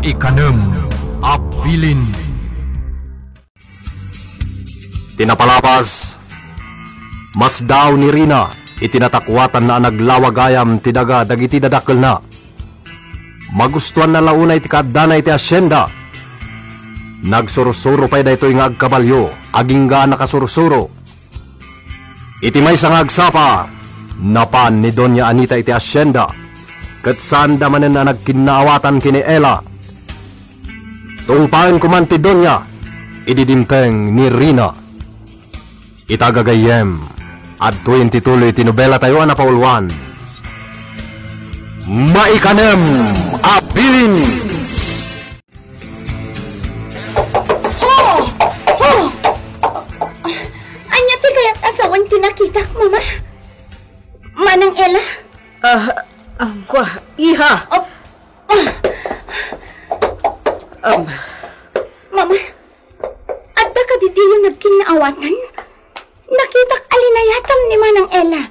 Maikanem, Abilin. Tinapalapas, mas daw ni Rina, itinatakwatan na naglawagayam tidaga dagiti dadakkel na. Magustuhan na launa iti kadana iti asyenda. Nagsurusuro pa'y daytoy nga agkabalyo, aging nga nakasurusuro. Iti may nga agsapa, napan ni Doña Anita iti asyenda, kat saan damanen na nagkinaawatan kini Ella. Tungpain kuman ti Doña, ididimpeng ni Rina. Itagagayem, at 20 tuloy tinubela tayo na paulwan. Maikanem, Abilin! Anya ti kayat asawan tinakitak, mama? Manang Ella? Iha. Mama, adda ka diti yung nagkinaawatan? Nakitak alinayatam ni Manang Ella.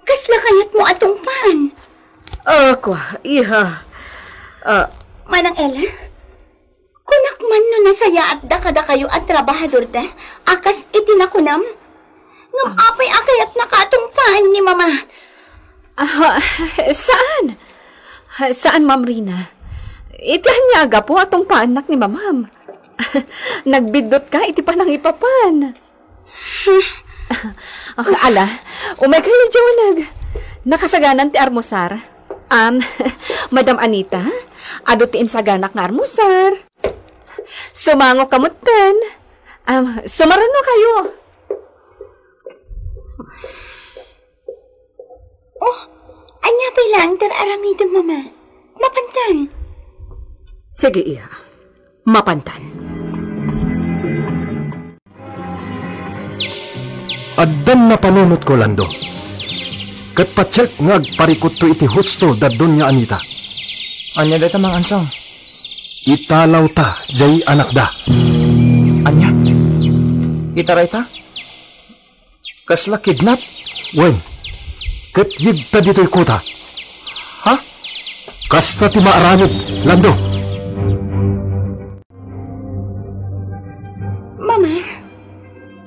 Kasla kayat mo atong paan? Iha. Manang Ella? Kunak man no nasaya at da kayo at trabahador da, akas itinakunam? Ngam apay akayat nakatong paan ni mama? Saan? Saan, Ma'am Rina? Itihanyaga po atong paanak ni Mamam. Nagbidot ka, iti pa nang ipapan. Ala, umay kayo jawanag. Nakasaganan ti armusar. Madam Anita, adutiin saganak nga armusar. Sumango kamutan. Sumarano kayo. Anya pa'y lang tararamidan, mama. Mapantan. Sige, Iha. Mapantan. Addan na panunot ko, Lando. Kat pacheck nga agparikot to iti husto da Doña Anita. Anya data mang ansang? Italaw ta, jay anak da. Anya? Itaray ta? Kasla kidnap? Wen, kat yigta dito'y kuta. Ha? Kasta ti maaramid, Lando. Mama,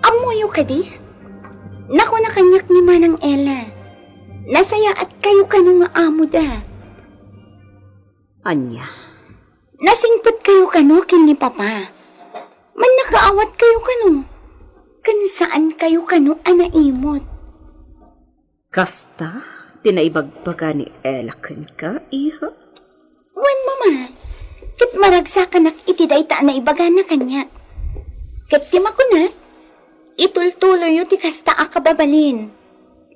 amoyo ka di? Naku na kanyak ni Manang Ella. Nasaya at kayo kanu nga amo da. Anya? Nasingpot kayo kanu kin ni Papa. Man nakaawat kayo kanu. Kan saan kayo kanu anaimot? Kasta? Tinaibagbaga ni Ella ka, Iha? Wan, mama. Kat maragsakan nak itiday ta na ibaga na kanya. Kat tima ko na, itultuloy yung tikasta akababalin.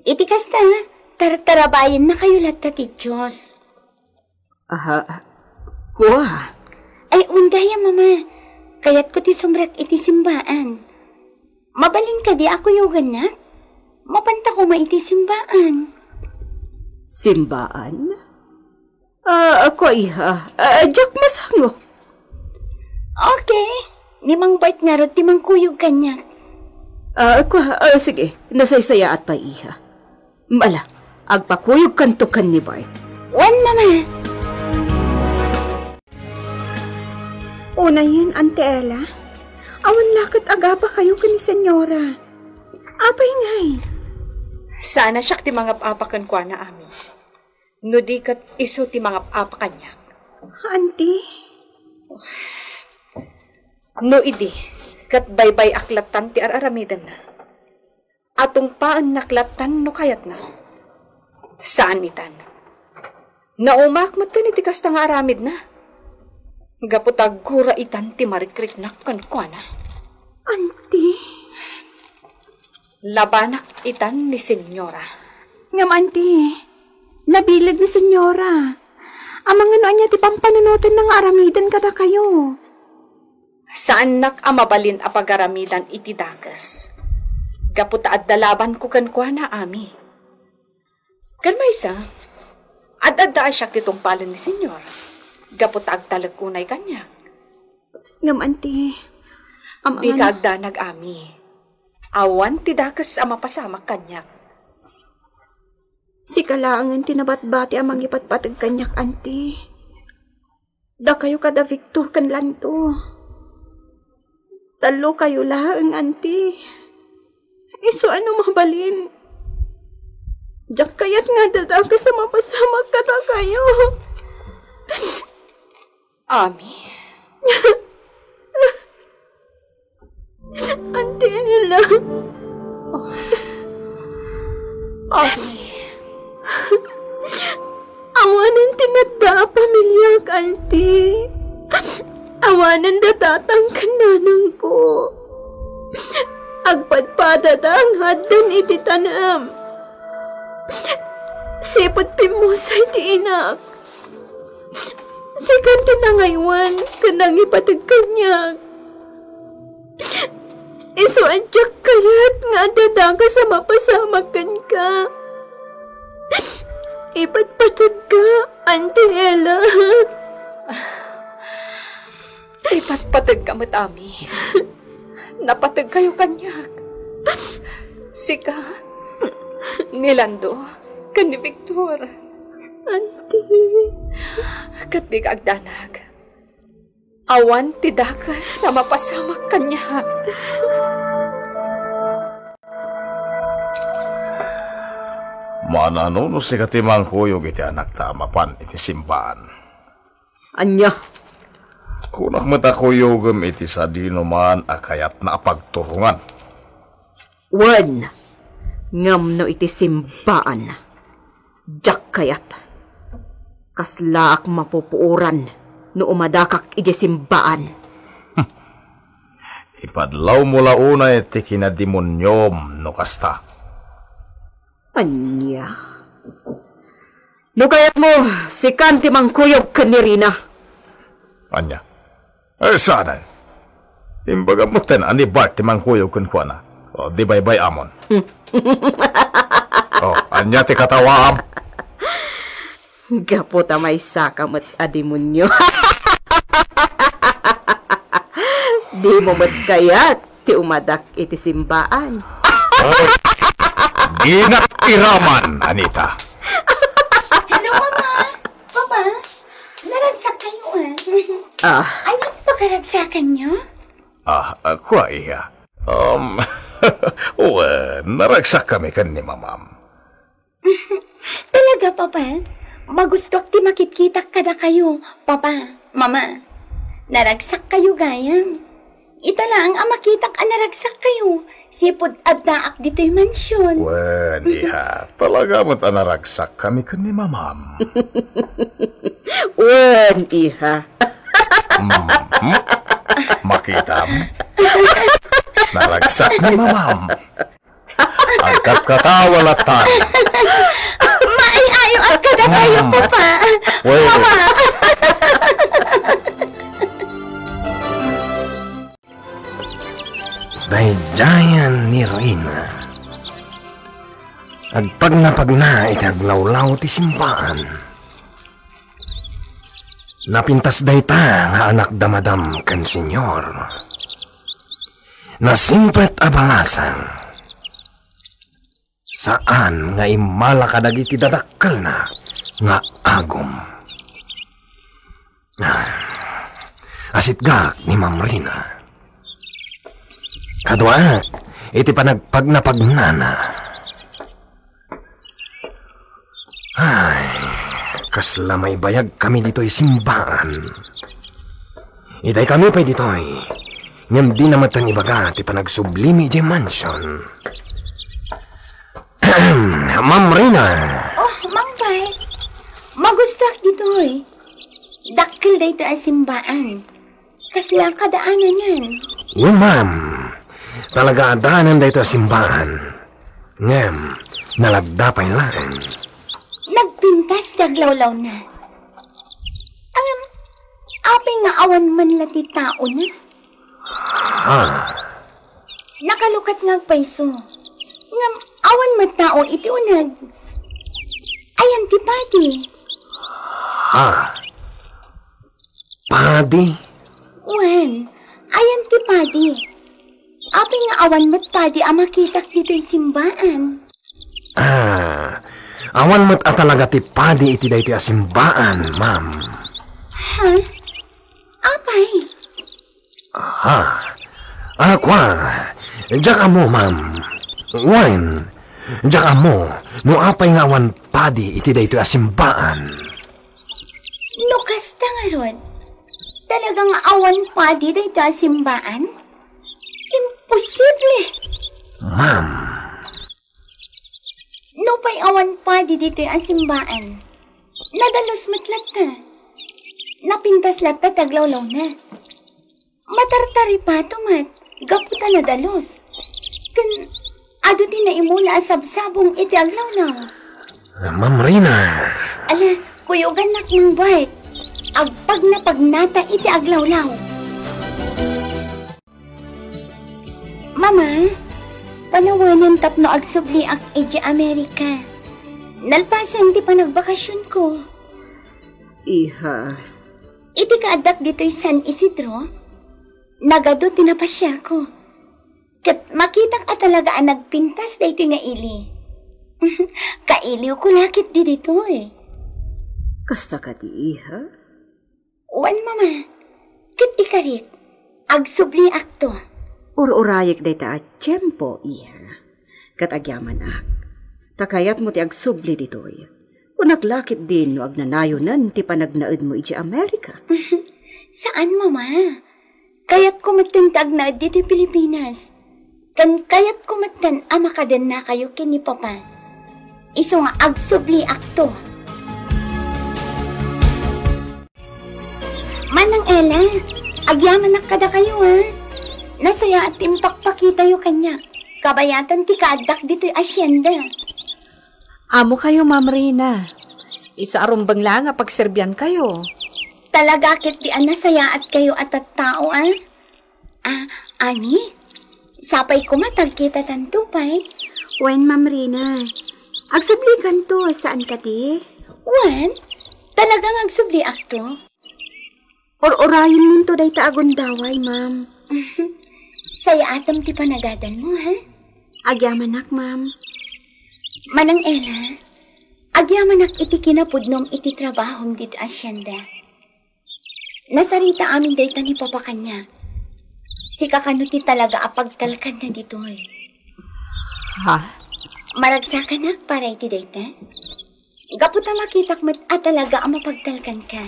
Itikasta, tartarabayan na kayo lahat ti Diyos. Kuha. Ay, undaya, mama. Kaya't ko ti sumrak iti simbaan. Mabalin ka di ako yogan na? Mapanta ko maiti simbaan. Simbaan? Ako, Iha. Jack masango. Okay. Nimang Bart nga ro, timang kuyog kanya. Sige. Nasaysaya at pa, Iha. Mala, agpakuyog kantukan ni Bart. Wan, mama. Una yun, Ante Ella. Awan lakit agapa kayo ka ni Senyora. Apay ngay. Sana siya ti mga apakan kwa na ami. No di kat iso ti mga apakan niya. Auntie? No idi, kat baybay aklatan ti araramidan na. Atong paan naklatan no kayat na. Saan itan? Naumak mo to ni ti kasta nga aramid na. Gaputag gura itan ti marikrik nakkan kwa na. Auntie? Labanak itan ni Senyora. Ngam, Auntie. Nabilag ni Senyora. Amang ano niya ti pampanunutan ng aramidan kada kayo. Saan nak amabalin apagaramidan iti dakas? Gaputa at dalaban ko kankwa na ami. Kan maysa, ad-adda siya titong palan ni Senyor. Gaputa ag talagkunay kanya. Ngam, Auntie. Di ka agda nag-ami. Awan ti dakas ama pasamak kanyak. Si kalaangan tinabat-bati amang ipatpatag kanyak, Auntie. Da kayo kada Victor kan lanto. Talo kayo laang, auntie. Iso ano mabalin? Diyak kayat nga dadaga sa mapasamag kada kayo. Ami, Auntie Ella. Ami, Awanan tinadda pamilya ka, auntie. Awanan datatang kananang ko. Agpadpadada ang haddan iti tanam. Sipot pimusay ti inak. Sikan tinangaywan kanang ipatag kanyag. Iso adyak kayat nga dadaga sa mapasamakan ka. Ipatpatag ka, Auntie Ella. ipatpatag ka mo't, Ami. Napatag kayo kanyak. Sika, ni Lando, kan ni Victor. Auntie. Kat di ka agdanag. Awan ti dakas sa mapasamak kanyak. Manano no si katimang kuyog iti anak tamapan iti simbahan. Anya, Kunak mata kuyogem iti sa dino man akayat na apagturungan. wan, ngam no iti simbaan. Diyak kayat. Kaslaak mapupuuran no umadakak iti simbaan. Ipadlaw mula una iti kinadimonyom no kasta. Anya. No kayat mo, si Kanti mangkuyog ka ni Rina. Anya? Sana. Imbaga mo ten ani Bart ti mangkuyog kun kuana. O di baybay amon. Anya ti katawaam. Gapo ta may sakamat adimonyo. Di mo mat kayat ti umadak iti simbaan. Ginak iraman, Anita. Hello, Mama! Papa, naragsak kayo Ay, pakaragsakan niyo? Kwa iya. Naragsak kami kan ni mamam. Talaga, Papa? Magustok ti makitkitak kada kayo, Papa, Mama. Naragsak kayo gayam. Ita lang ang makitak ang naragsak kayo. Sipod at naak dito'y mansyon. Wen, iha. Talaga mo't naragsak kami kan ni mamam. Wen, iha. Makita mo? Naragsak ni mamam. Agkat katawalatan. Maayayo at kada kayo, Papa. Wen. Mama! Dayjayan ni Rina. Agpag na itaglawlaw ti simbaan. Napintas dayta nga anak damadam kan senyor. Nasimpret abalasang. Saan nga imala kadagiti dadakkel na nga agom. Asitgak ni Ma'am Rina. Kadwa, iti panagpagnapagnana. Ay, kasla may bayag kami dito'y simbaan. Itay kami pa'y dito'y. Ngam di namatan ibaga ti panagsublimi di mansion. Ma'am Rina. Oh, Mang Bay. Magustak dito'y. Dakkel dito ay simbaan. Kasla kadaanan yan. Well, ma'am. Talaga adaanan dito simbaan. Ngam, nalagda pa'y lain. Nagpintas daglawlaw na. Apay nga awan man lati tao na. Nakalukat nga paiso. Ngam awan man tao iti unag. Ayan ti padi. Padi? Wan, ayan ti padi. Apay nga awan mat padi amakitak dito'y simbaan. Awan mo't talaga ti padi iti dayti asimbaan, ma'am. Ha? Apay? Kwan, jak amo, ma'am. Wan, jak amo, no apay nga wan padi iti daytoy asimbaan. No kasta nga ron. Talagang awan pa di dayto simbaan? Imposible. Ma'am, No pa'y awan pa di dito simbaan. Nadalos matlat ta. Napintas lat ta taglawlaw na. Matartari pa tumat. Gaputa na dalos. Kan, ado din na imula asabsabong iti aglawlaw. Ma'am Rina. Ala, kuyugan nak ng bait. Agpag na pagnata iti aglawlaw. Mama, panawanan tapno agsubli ak iti Amerika. Nalpasan di pa nagbakasyon ko. Iha, Iti kaadak dito'y San Isidro, nagado tinapasya ko. Kat makitak at talagaan nagpintas dito nga ili. Kailiw ko lakit di dito eh. kasta ka di iha? Wan mama, kat ikarit, agsubli akto. Urayek day ta at tiyempo, iha. Katagyaman ak. Takayat mo ti agsubli ditoy. Unaglakit din no agnanayonan ti panagnaed mo iti Amerika. Saan mama? Kayat kumatan tagnaed dito Pilipinas. Kan kayat kumatan amakadan na kayo kini papa. Iso nga agsubli akto. Manang Ella, agyaman na kada kayo ha. Nasaya at impakpakita yo kanya. Kabayatan ti kaadak dito'y asyenda. Amo kayo, Ma'am Rina. Isa arumbang lang nga pagserbyan kayo. Talaga kit di nasaya at kayo at tao ah. Ani? Sapay ko matagkita tantupay. Wen, Ma'am Rina. Agsublikan to, saan ka ti? Wan? Talagang agsubli akto? Orayin mo to day taagon daway, Ma'am. Saya atam ti panagadan mo, ha? Agyamanak, Ma'am. Manang Ella, agyamanak iti kinapudnom iti trabahom dito asyenda. Nasarita amin dayta ni papa kanya. Si kakano ti talaga apagtalkan na dito eh. Ha? Maragsakanak para iti dayta? Gaputa makitak mat at talaga ang mapagtalkan ka.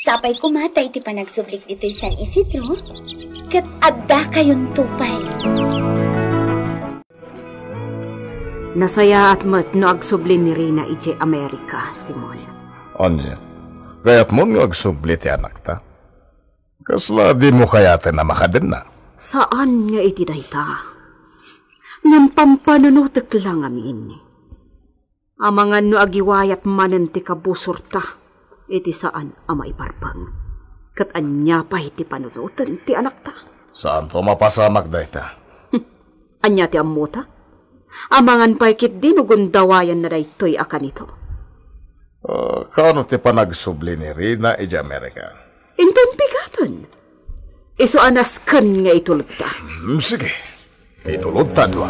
Sapay kumata iti panagsublik dito'y San Isidro, kat adda kayon tupay. Nasaya at mat no agsubli ni Rina iti Amerika, Simon. Anya, kaya't mo nga agsubli ti anak ta. Kasla di mo kayatin na makadin na. Saan nga iti dayta? Ngam pampanunutek lang amin. Amangan no agiwayat manen ti kabusor ta, iti saan ama iparbang. Kat anya pa iti panunutan ti anak ta. Saan to mapasamak dayta? Anya ti ammo ta? Amangan pa ikit din ugundawayan na daytoy akan ito. Kano ti panagsubli ni Rina iti Amerika? Inton pigatan. Iso anas kan nga itulot ta. Sige, itulot ta dua.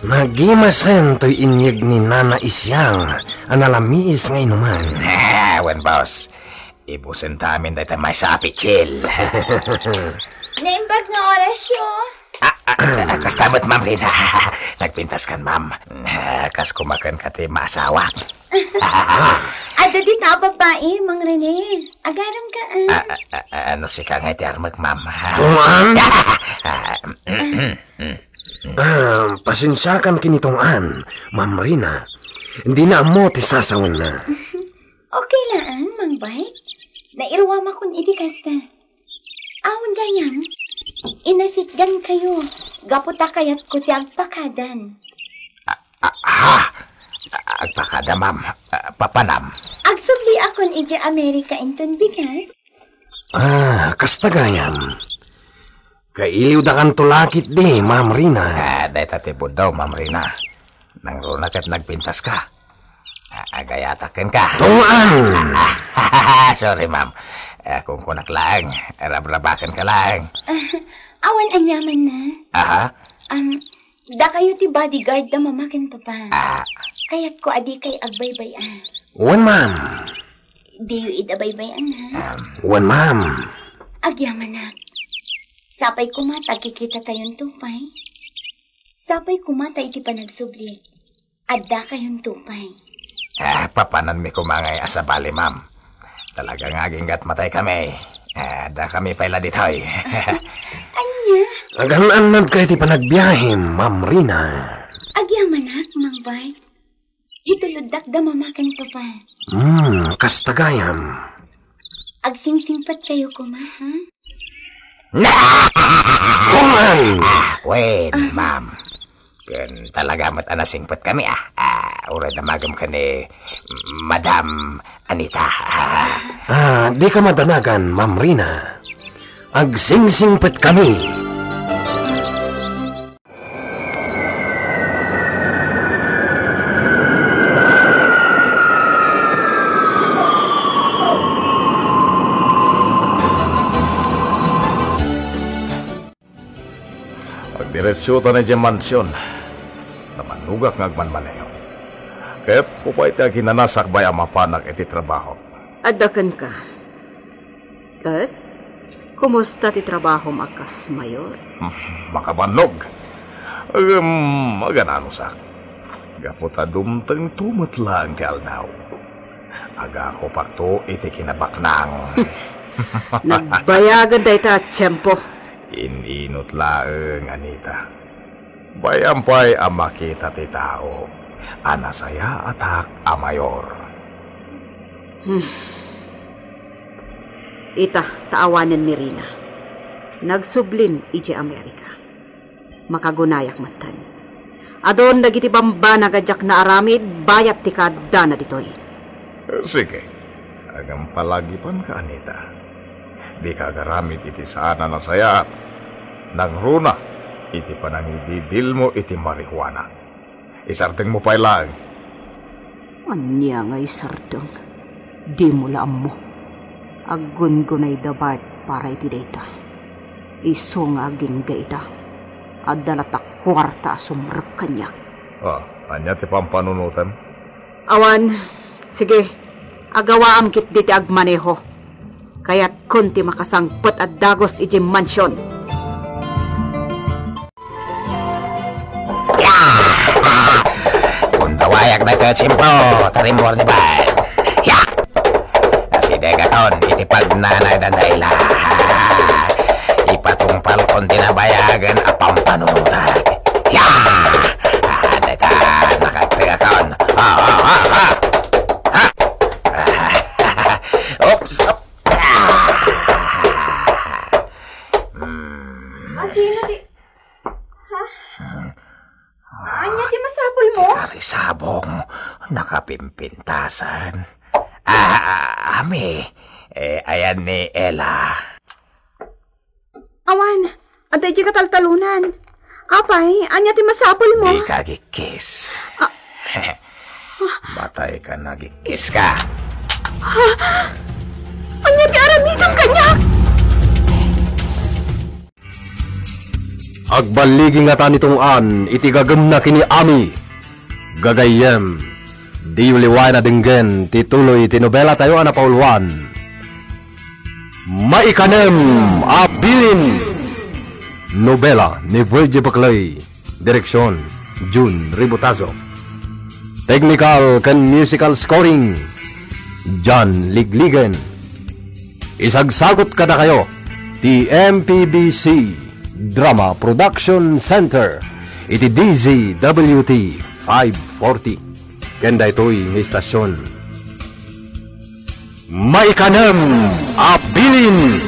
Nagimasen to'y inyeg ni Nana Isyang, analamiis nga inuman. Wen boss, ibusin tamin dahil may sapi chill. Naimbag nga oras yun. Kastamot, Ma'am Rina. Nagpintas kan, Ma'am. Kas kumakan ka ti maasawa. Ado di ta babae, Mang Rene. Agaram ka Ano si ka nga ti armag, Ma'am? Tuman? Pasensyakan kinitongan, Ma'am Rina. Hindi na mo ti sasawan na. Okay laan, Mang Bay. Nairwam akong idikasta. Awan gayam. Inasitgan kayo. Gaputa kayat ko ti agpakadan. Agpakada, Ma'am. Papanam. Agsubli akon iti Amerika inton bigat. Kastagayam. Kailiw da kan tulakit di, Ma'am Rina. Dahil tatibod daw, Ma'am Rina. Nang runak at nagpintas ka. Agayatakin ka. Tuman! Sorry, Ma'am. Kung kunak lang, rabrabakan ka lang. Awan anyaman na. Aha? Da kayo ti bodyguard da mamakin papa. Kayat ko adi kay agbaybayan. Wan, ma'am. Di yu idabay-bayan ha. Wan, ma'am. Agyamanak. Sapay kumata kikita tayong tupay. Sapay kumata iti panagsubli. Adda kayong tupay. Papanan mi kumangay asabali, ma'am. Talagang aginggat matay kami. Da kami pala ditoy. Anya? Aganan kayo ti panagbiyahe, Ma'am Rina. Agyamanak, Mang Bay. Ituludak da mamakin papa. Kastagayam. Agsingsingpat kayo kuma, ha? Kuman! Wait, ma'am. Kun talaga mat anasingpat kami, Ura damagam ka ni Madam Anita. Di ka madanagan, Ma'am Rina. Agsingsingpat kami. Diretsuta na dyan mansyon na manugak ngagmanmanayo. Kaya't kupay tayo kinanasak baya mapanak iti trabaho. Adakan ka. Kat, kumusta ti trabaho makas, Mayor? Makabannog. Maganano sak. Gaputa dumtang tumat lang ti aldaw. Aga ko pakto iti kinabaknang. Nagbayagan da ita tiyempo. Ininot laeng, Anita. Bayampay ang makita ti tao. Anasaya atak a mayor. Ita, taawanan ni Rina. Nagsublin iti Amerika. Makagunayak matan. Adon dagiti bamba nagadyak na aramid, bayat ti kada na ditoy. Sige. Agam palagipan ka, Anita. Di ka garamit iti sana na saya. Nagruna, iti panangididil mo iti marihuana. Isarteng mo pa ilang. Anya nga isarteng. Di mo laam mo. Agun-gunay dabart para iti data. Iso nga aging gaita. Adalatak kwarta sumrek kanyak. Anya ti pampanunutan? Awan, sige. Agawaam kit diti agmaneho. Kaya't kunti makasangpot at dagos iti mansyon. Puntawayak na ka, Chimpo. Tarimor ni Bal. Si Degaton, itipag nanay dandayla. Ipatungpal kon tinabayagan apang panunutan. Deta, nakagtegaton. Oops, Sino di... Ha? Anya ti masapol mo? Karisabong, nakapimpintasan. Ami, ayan ni Ella. Awan, aday di kataltalunan. Apay, anya ti masapol mo? Di ka gikis. Matay ka na gikis ka. Anya ti aramitan kanya? Agbaligi nga ta nitong an, iti gagam na kini Ami. Gagayem, di uliway na dinggen, tituloy tinobela tayo na pauluan. Maikanem, Abilin! Nobela ni Virgie Baclay, direksyon, June Ributazo. Technical can musical scoring, John Ligligen. Isagsagot kada kayo, ti MPBC Drama Production Center, iti DZWT 540. Kenda ito'y istasyon. Maikanem, Abilin!